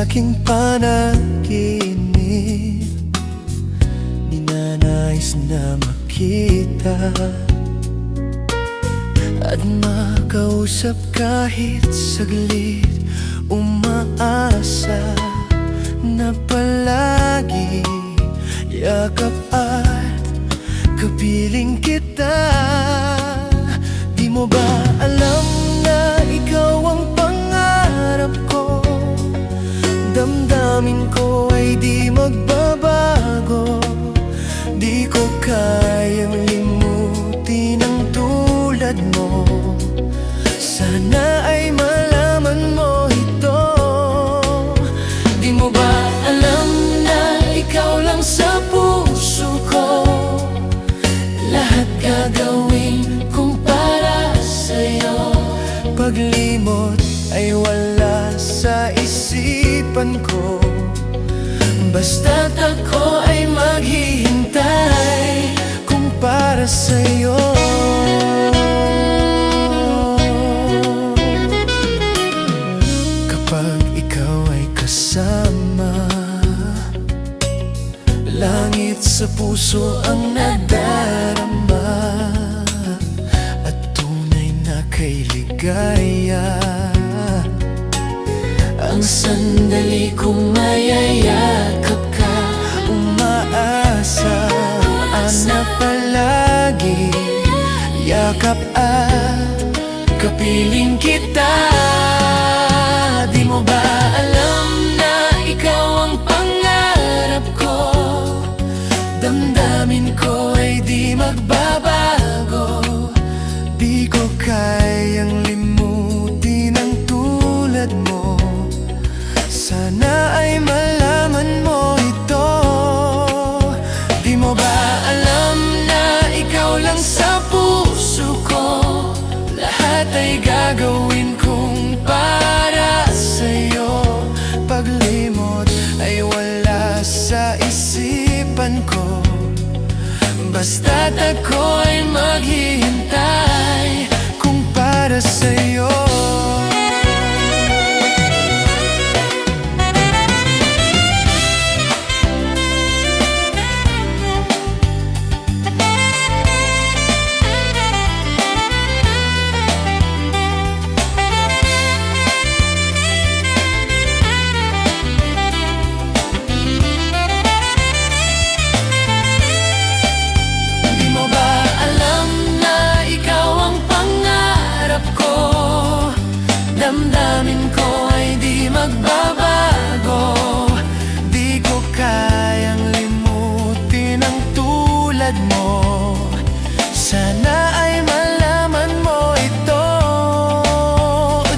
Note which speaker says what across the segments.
Speaker 1: aking panaginip, ninanais na makita at makausap kahit saglit. Umaasa na palagi yakap at kapiling kita. Di mo ba alam na ikaw ang pangarap ko? Damdamin ko ay di magbabago. Di ko kayang limutin ang tulad mo. Sana ay malaman mo ito. Di mo ba alam na ikaw lang sa puso ko? Lahat gagawin kong para sa'yo. Paglimot ay wala sa isipan ko, basta't ako ay maghihintay kung para sa'yo. Kapag ikaw ay kasama, langit sa puso ang nadarama at tunay na kay ligaya. Ang sandali kong mayayakap ka, umaasa na palagi yakap at kapiling kita. Di mo ba alam na ikaw ang pangarap ko? Damdamin ko ay di magbabago. Di ko kayang limutin ang tulad mo. Sana ay malaman mo ito. Di mo ba alam na ikaw lang sa puso ko? Lahat ay gagawin kong para sa'yo. Paglimot ay wala sa isipan ko, basta't ako ay maghihintay kung para sa'yo. Damdamin ko ay di magbabago. Di ko kayang limutin ang tulad mo. Sana ay malaman mo ito.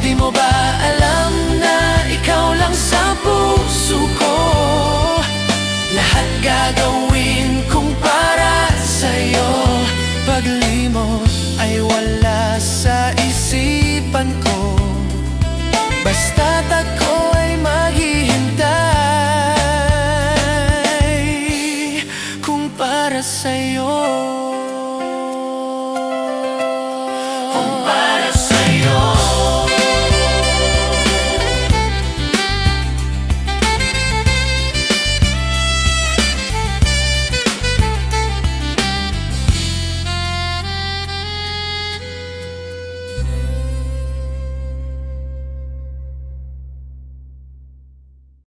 Speaker 1: Di mo ba alam na ikaw lang sa puso ko? Lahat gagawin kong para sa'yo. Paglimot ay wala sa isipan ko, basta't ako ay maghihintay kung para sa'yo.